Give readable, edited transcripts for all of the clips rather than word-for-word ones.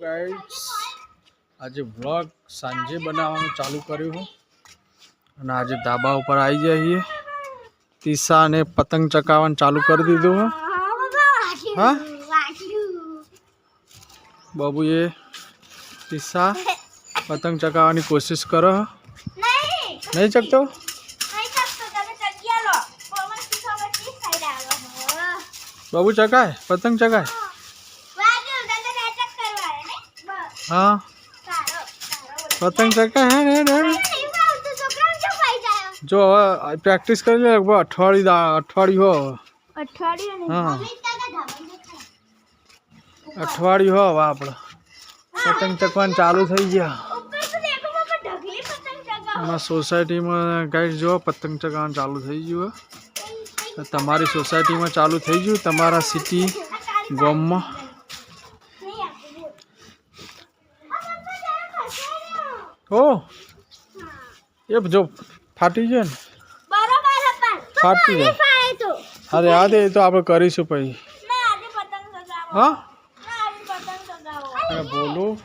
Guys आज vlog सांजे बनावવાનું ચાલુ કર્યું હું અને આજે ધાબા ઉપર આવી જઈએ તીસા ને પતંગ ચકાવવાનું ચાલુ કરી દીધું હું હા બાબુએ તીસા પતંગ ચકાવવાની કોશિશ કરો નહીં ચકતો બાબુ ચકાય પતંગ ચકાય हाँ पतंग चक्का है जो प्रैक्टिस कर ले अठवाड़ी हो हाँ अठवाड़ी हो आप पतंग चकवान चालू थी गया सोसायटी में गाइस जो पतंग चकवान चालू थी गयो तमारी सोसायटी में चालू थी गयु तमारा सिटी गाम में ओ ये जो फाटी है ने फाटी है अरे आदे तो आप करीशू पई हाँ बोलू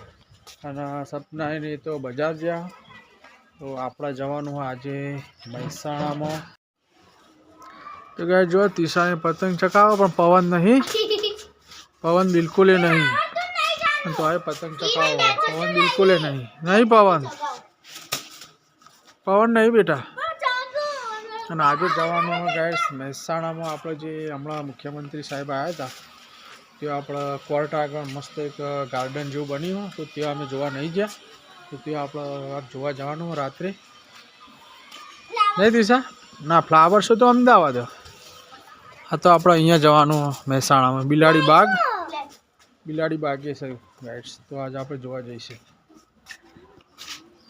सपना नहीं तो बजार जा तो आपड़ा जवानु आज महेसाणा में तो गए जो तीसा ने पतंग चकावा पण पवन नहीं पवन बिल्कुल ही नहीं तो आए पतंग चकाओ पवन बिल्कुल ही नहीं नहीं पवन पवन नहीं बेटा आज जवानो गाइस महेसाणा में आप हमणा मुख्यमंत्री साहेब आया था तो आप कोर्ट आगे मस्त एक गार्डन जो बनी हो तो त्या अमे जोवा नहीं गया तो त्या आप जोवा जवानुं रात्रे नहीं दिशा ना फ्लावर शो तो अमदावाद हाँ तो आप अहींया जवानुं महेसाणा में बिलाड़ी बाग है सर गाइड्स तो आज आप जोवा जईशे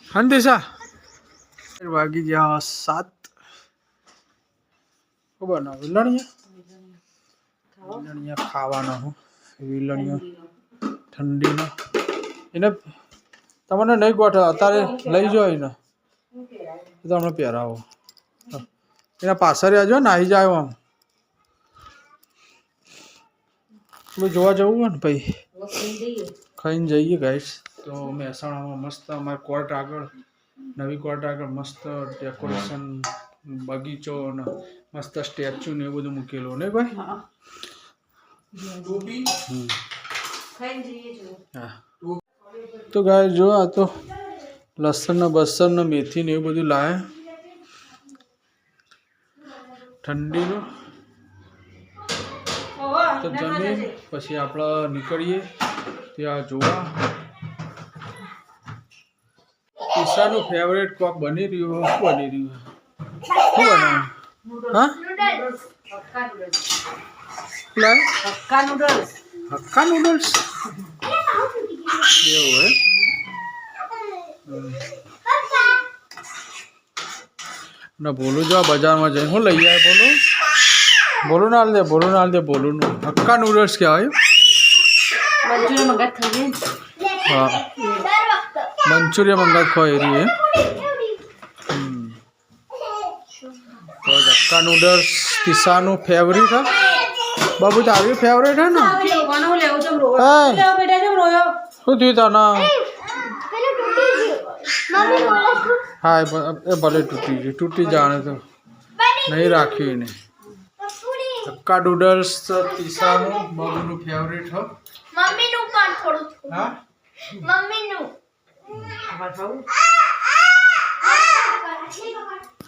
हाँ दिशा वागी गया 7 बना वीलणिया खावाना हो वीलणिया ठंडी ना इने तमने नहीं गोठे अतारे लई जाओ इने तो हमने पहरावो इना पासरे आजो नाही जाओ आम तो जोवा जवुं ने भाई खाईने जाइए गाइस तो महेसाणा में मस्त अमार कोर्ट आगळ नवी कोर्ट आगळ मस्त डेकोरेशन बगीचो ने मस्त स्टेच्यू ने बधुं मूकेलो ने भाई तो गाय जो आ तो लसन ने बसन ने मेथी ने बधुं लाया ठंडी नो तो जमीन पछी आपणे निकळीए त्यां जोवा ईशानु फेवरेट कोक बनी रह्यो बनी रह्यो શું બનાવ્યું હા હક્કા નૂડલ્સ હક્કા નૂડલ્સ એવું હે ना बोलू जो बाजार में जाए हूँ लई आए बोलू ना दे बोलू नु हक्का नूडल्स क्या है हाँ मंचूरियन मंगात खोई रही है तो हक्का नूडल्स किसानु फेवरेट है बाबू तारी फेवरेट है ना શું થયું તને हाँ भले टूटी जाने तो नहीं राखी इन्हें हक्का नूडल्स तीसानु बाबूनु फेवरेट हो मम्मी नु पण थोड़ू हां मम्मी नु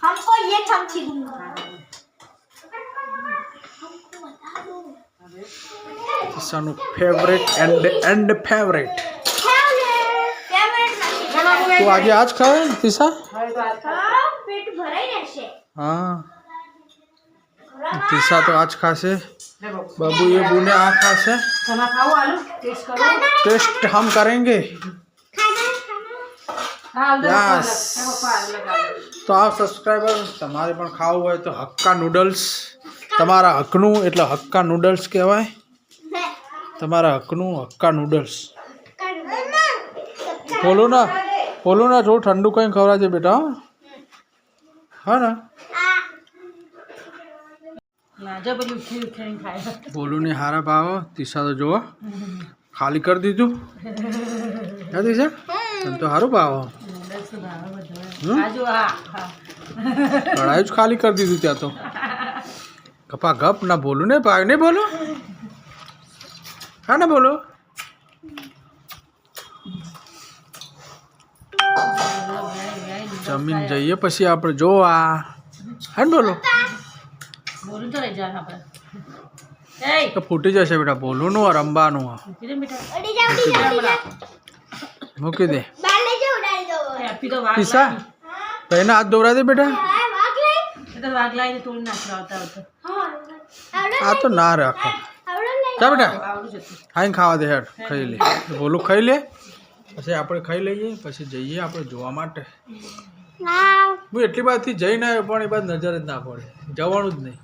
हमको ये चमची दूंगा तीसानु फेवरेट एंड फेवरेट तो आज खाए तीसा पेट भराई रहશે हाँ तीसा तो आज खासे बाबू ये बुने आ खासे खाना खाओ आलू टेस्ट करो टेस्ट हम करेंगे यस तो आप सब्सक्राइबर तमारे पण खाव होय तो हक्का नूडल्स तमारा हकनु एटले हक्का नूडल्स कहेवाय तमारा हकनु हक्का नूडल्स बोलो ना थोड़ा ठंडू कहीं खवरा दे बेटा हाँ ना बोलू ने हारा भाव तीसा तो जो ખાલી કરી દીધું નથી સર તને તો સારું ભાવ કઢાઈ જ ખાલી કરી દીધું ત્યાં તો ગપા ગપ ના બોલું ને ભાઈ નહીં બોલો હા ને બોલો જમીન જઈએ પછી આપણે જોવા હા ને બોલો તો ફૂટી જશે બેટા બોલું નું રમવાનું મૂકી દે પીસા તો એને હાથ દોરા દે બેટા આ તો ના રાખો ચા બેટા ખાઈને ખાવા દે હેડ ખાઈ લે બોલું ખાઈ લે પછી આપણે ખાઈ લઈએ પછી જઈએ આપણે જોવા માટે હું એટલી બાદથી જઈને આવ્યો પણ એ બાદ નજર જ ના પડે જવાનું જ નહીં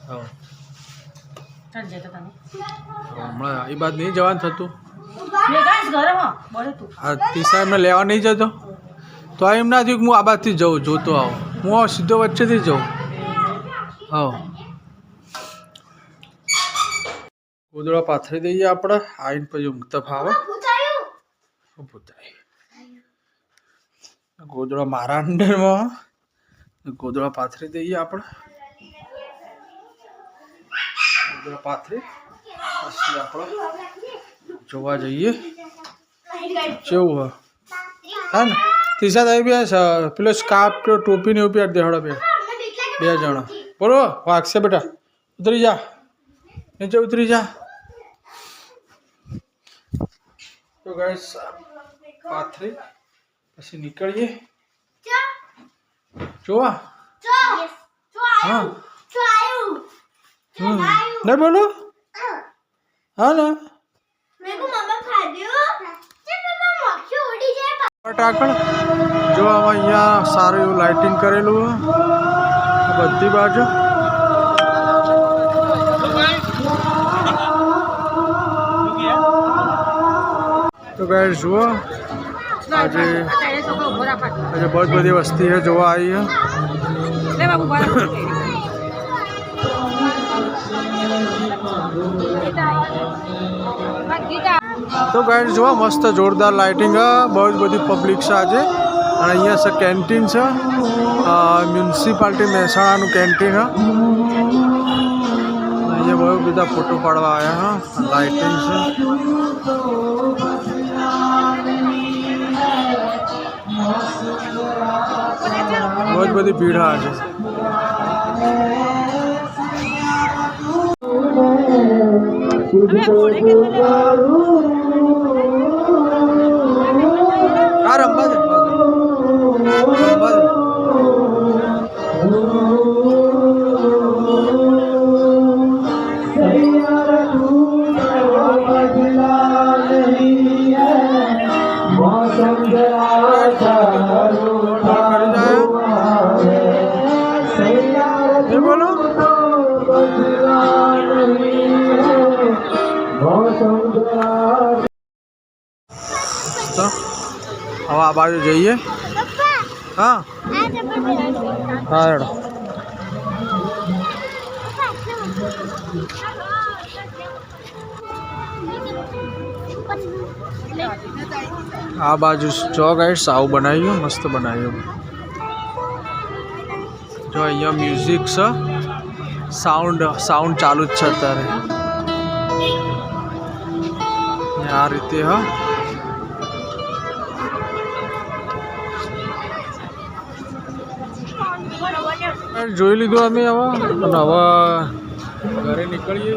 હા હમણાં એ બાદ નહીં જવાનું થતું હા તીસા એમને લેવા નહીં જતો તો એમ ના થયું કે હું આ બાજથી જઉં જોતો આવું હું સીધો વચ્ચેથી જઉં હા ગોદડા પાથરી દઈએ આપણે આવીને પછી ઊંઘતા ફાવે ગોદડા મારા અંડરમાં ગોદડા પાથરી દઈએ આપણે ગોદડા પાથરી પછી આપણે જોવા જઈએ કેવું હોય હા ને તીસા થઈ બી પેલો સ્કાર્ફ ટોપી ને એવું પહેરી દે હળો બે જણા બોલો વાગશે બેટા ઉતરી જા નીચે ઉતરી જા તો ગાઈસ પાથરી પછી નીકળીએ જોવા હા નહીં બોલો હા ને ટાકણ જો અહીંયા સારું એવું લાઇટિંગ કરેલું બધી બાજુ તો ગાઈસ જુઓ આજે બહુ બધી વસ્તી है જોવા આવી તો ગાઈસ જુઓ મસ્ત જોરદાર લાઇટિંગ બહુ જ બધી પબ્લિક છે આજે અને અહીંયા છે કેન્ટીન છે મ્યુનિસિપાલિટી મહેસાણાનું કેન્ટીન અહીંયા બહુ બધા ફોટો પાડવા આવ્યા લાઇટિંગ છે બહુ જ બધી ભીડ આજે આ રમવા દે રમવા દે બોલો તો હવે આ બાજુ જઈએ હા હા હેડો આ બાજુ જો ગાઈસ આવું બનાવ્યું મસ્ત બનાવ્યું જો અહીંયા મ્યુઝિક છે સાઉન્ડ ચાલુ જ છે અત્યારે આ રીતે હા જોઈ લીધું અમે હવે અને હવે ઘરે નીકળીએ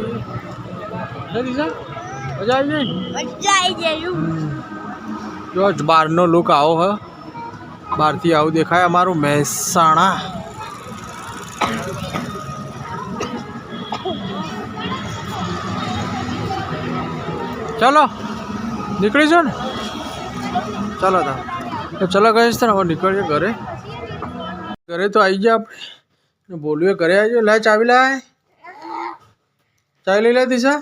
મજા આવી જાય જો બહારનો લુક આવો હ બહારથી આવું દેખાય અમારું મહેસાણા ચલો નીકળીશું ને ચાલો તો ચલો કહીશ ને હવે નીકળીએ ઘરે તો આવી ગયા આપણે બોલીએ ઘરે આવી જાય ચાવી લાય ચાવી લઈ લે દિશા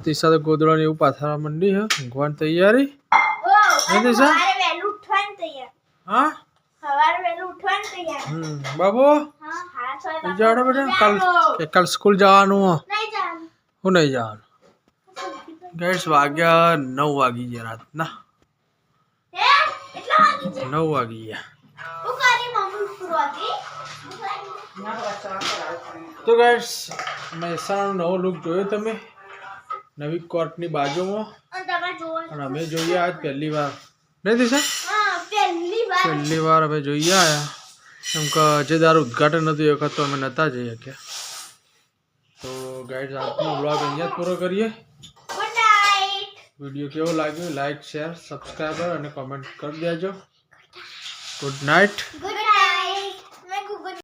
દિશા તો ગોદડાની એવું પાથરવા માંડી હે ઊંઘવાની તૈયારી દિશા હા બાબુ જાડો બેટા કાલ સ્કૂલ જવાનું હું નહીં જવાનું ગાઈસ વાગ્યા 9 વાગી ગયા રાતના હે એટલા વાગી છે 9 વાગી ગયા. હું કરી મમ્મી પૂરવાતી તો ગાઈસ મહેસાણાનો નવો લુક જોયો તમે નવી કોર્ટની બાજુમાં અને તમે જોવો અને અમે જોઈએ આજ પહેલી વાર નહીં દિશા હા પહેલી વાર અમે જોઈએ આયા કેમ કે જે દાર ઉદઘાટન હતું એ વખત તો અમે નહોતા જઈ શક્યા. તો ગાઈસ આજનો વ્લોગ અહીંયા જ પૂરો કરીએ. ગુડ નાઈટ વિડીયો કેવો લાગ્યો લાઈક શેર સબસ્ક્રાઈબર અને કોમેન્ટ કરી દેજો. Good night. ગુડ